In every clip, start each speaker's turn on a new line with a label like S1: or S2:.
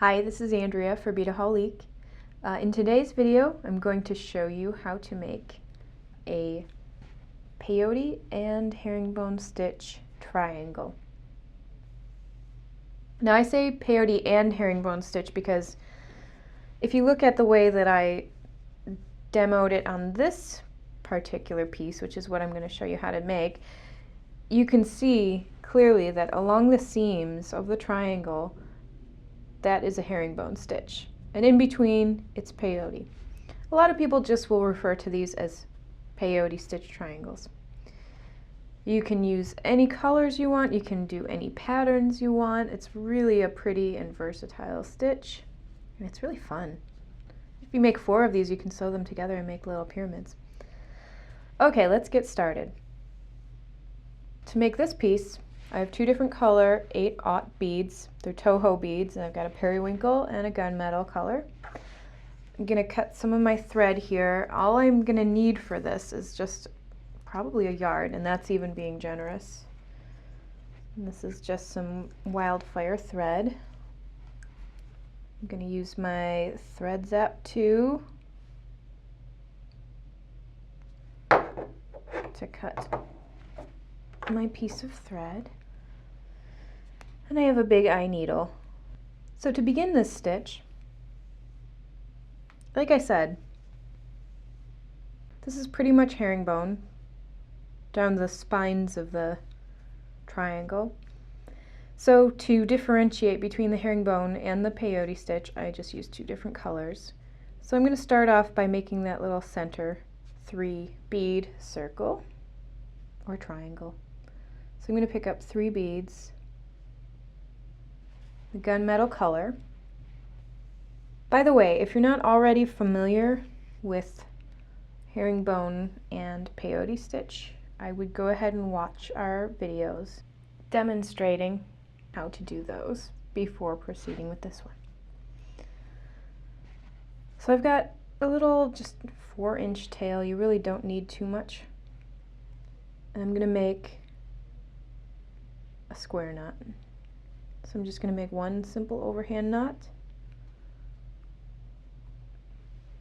S1: Hi, this is Andrea for Beadaholique. In today's video, I'm going to show you how to make a peyote and herringbone stitch triangle. Now I say peyote and herringbone stitch because if you look at the way that I demoed it on this particular piece, which is what I'm going to show you how to make, you can see clearly that along the seams of the triangle, that is a herringbone stitch. And in between, it's peyote. A lot of people just will refer to these as peyote stitch triangles. You can use any colors you want, you can do any patterns you want. It's really a pretty and versatile stitch, and it's really fun. If you make 4 of these, you can sew them together and make little pyramids. Okay, let's get started. To make this piece, I have 2 different color 8/0 beads. They're Toho beads, and I've got a periwinkle and a gunmetal color. I'm going to cut some of my thread here. All I'm going to need for this is just probably a yard, and that's even being generous. And this is just some Wildfire thread. I'm going to use my Thread Zap 2 to cut my piece of thread. And I have a big eye needle. So to begin this stitch, like I said, this is pretty much herringbone down the spines of the triangle. So to differentiate between the herringbone and the peyote stitch, I just used 2 different colors. So I'm going to start off by making that little center 3 bead circle or triangle. So I'm going to pick up 3 beads, the gunmetal color. By the way, if you're not already familiar with herringbone and peyote stitch, I would go ahead and watch our videos demonstrating how to do those before proceeding with this one. So I've got a little just 4-inch tail. You really don't need too much. And I'm going to make a square knot. So I'm just going to make 1 simple overhand knot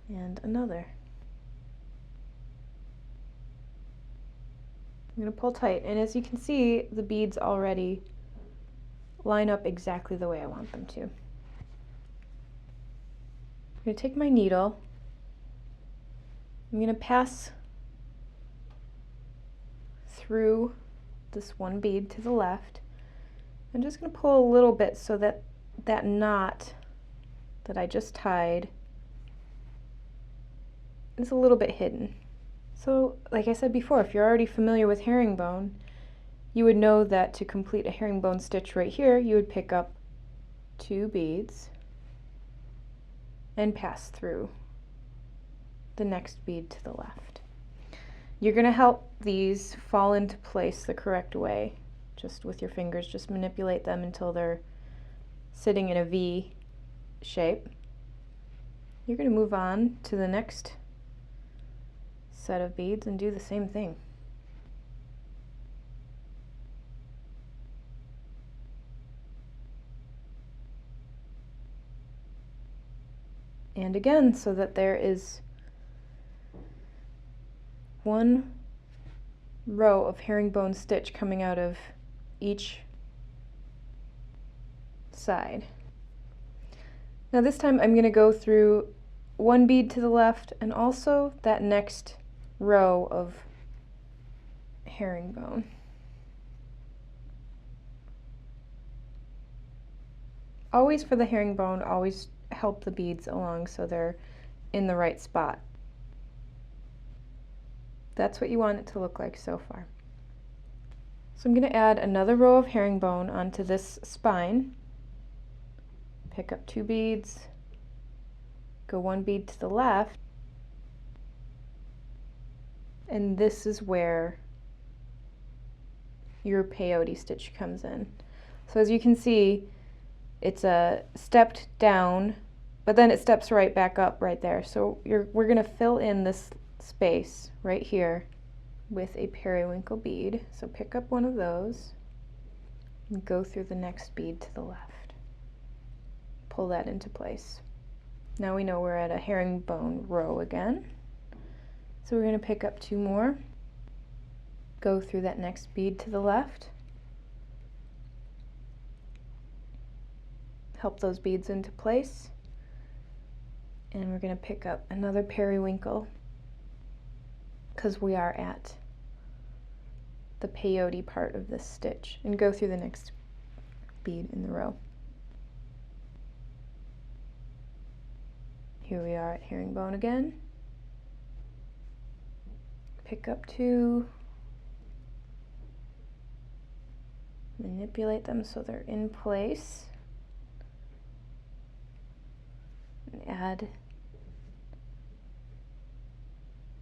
S1: and another. I'm going to pull tight, and as you can see, the beads already line up exactly the way I want them to. I'm going to take my needle, I'm going to pass through this 1 bead to the left. I'm just going to pull a little bit so that that knot that I just tied is a little bit hidden. So, like I said before, if you're already familiar with herringbone, you would know that to complete a herringbone stitch right here, you would pick up 2 beads and pass through the next bead to the left. You're going to help these fall into place the correct way. Just with your fingers, just manipulate them until they're sitting in a V shape. You're going to move on to the next set of beads and do the same thing. And again, so that there is 1 row of herringbone stitch coming out of each side. Now this time I'm going to go through 1 bead to the left and also that next row of herringbone. Always for the herringbone, always help the beads along so they're in the right spot. That's what you want it to look like so far. So I'm going to add another row of herringbone onto this spine. Pick up 2 beads, go 1 bead to the left, and this is where your peyote stitch comes in. So as you can see, it's a stepped down, but then it steps right back up right there. So we're going to fill in this space right here with a periwinkle bead. So pick up 1 of those and go through the next bead to the left. pull that into place. Now we know we're at a herringbone row again. So we're going to pick up 2 more, go through that next bead to the left, help those beads into place, and we're going to pick up another periwinkle because we are at the peyote part of this stitch, and go through the next bead in the row. Here we are at herringbone again. Pick up 2, manipulate them so they're in place, and add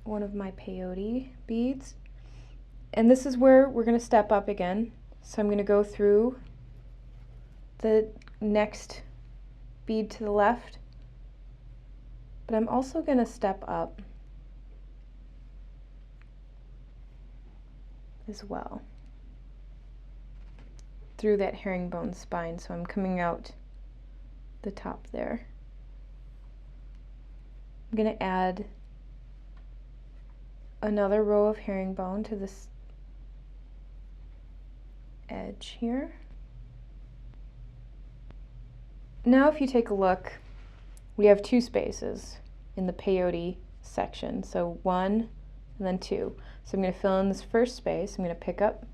S1: one of my peyote beads. And this is where we're going to step up again. So I'm going to go through the next bead to the left, but I'm also going to step up as well through that herringbone spine. So I'm coming out the top there. I'm going to add another row of herringbone to this edge here. Now if you take a look, we have 2 spaces in the peyote section, so 1 and then 2. So I'm going to fill in this first space. I'm going to pick up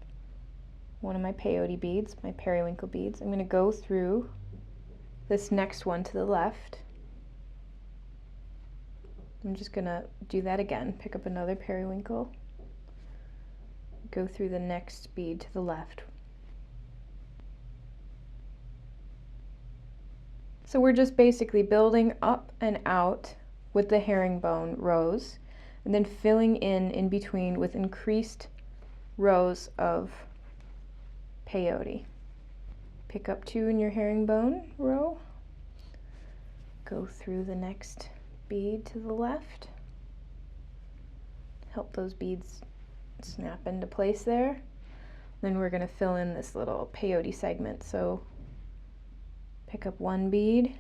S1: one of my peyote beads, my periwinkle beads. I'm going to go through this next one to the left. I'm just going to do that again, pick up another periwinkle, go through the next bead to the left. So we're just basically building up and out with the herringbone rows, and then filling in between with increased rows of peyote. Pick up 2 in your herringbone row, go through the next bead to the left, help those beads snap into place there. Then we're going to fill in this little peyote segment. So pick up 1 bead,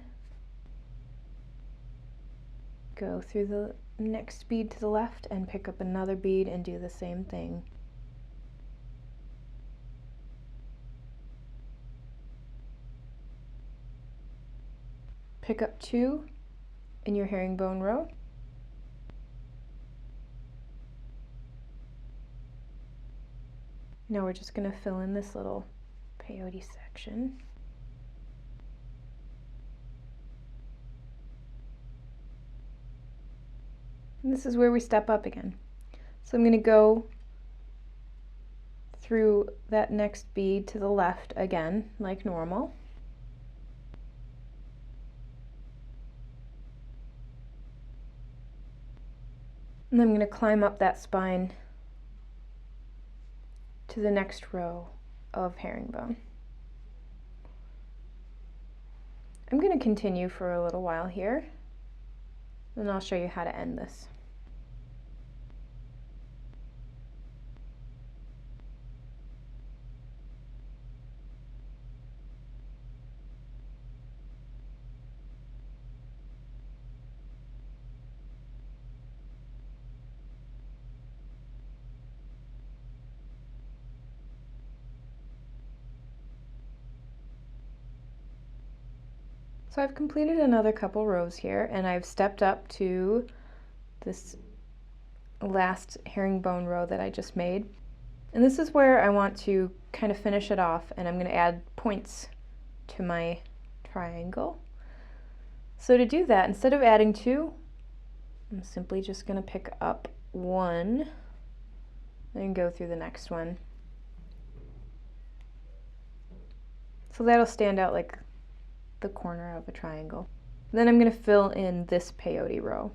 S1: go through the next bead to the left and pick up another bead and do the same thing. Pick up 2 in your herringbone row. Now we're just going to fill in this little peyote section. And this is where we step up again. So I'm going to go through that next bead to the left again, like normal. And I'm going to climb up that spine to the next row of herringbone. I'm going to continue for a little while here, and I'll show you how to end this. So I've completed another couple rows here, and I've stepped up to this last herringbone row that I just made. And this is where I want to kind of finish it off, and I'm going to add points to my triangle. So to do that, instead of adding 2, I'm simply just going to pick up 1 and go through the next one. So that'll stand out like the corner of a triangle. Then I'm going to fill in this peyote row.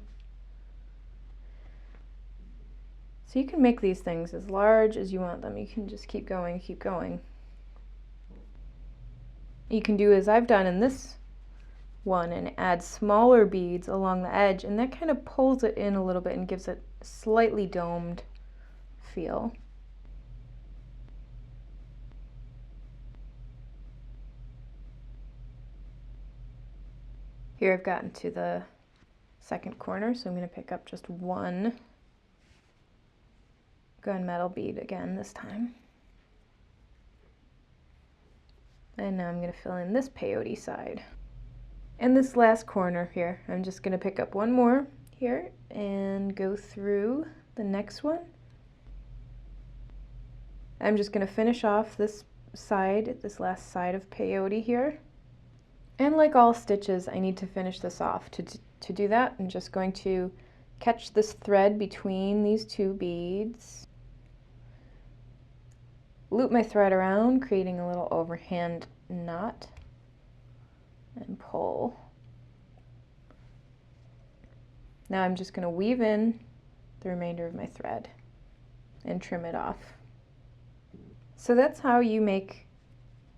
S1: So you can make these things as large as you want them. You can just keep going, keep going. You can do as I've done in this one and add smaller beads along the edge, and that kind of pulls it in a little bit and gives it a slightly domed feel. Here I've gotten to the second corner, so I'm going to pick up just one gunmetal bead again this time. And now I'm going to fill in this peyote side. And this last corner here, I'm just going to pick up one more here and go through the next one. I'm just going to finish off this side, this last side of peyote here. And like all stitches, I need to finish this off. To do that, I'm just going to catch this thread between these two beads, loop my thread around, creating a little overhand knot, and pull. Now I'm just going to weave in the remainder of my thread and trim it off. So that's how you make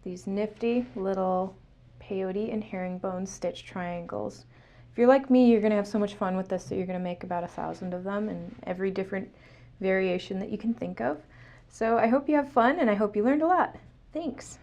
S1: these nifty little peyote and herringbone stitch triangles. If you're like me, you're going to have so much fun with this that you're going to make about 1,000 of them in every different variation that you can think of. So I hope you have fun and I hope you learned a lot. Thanks.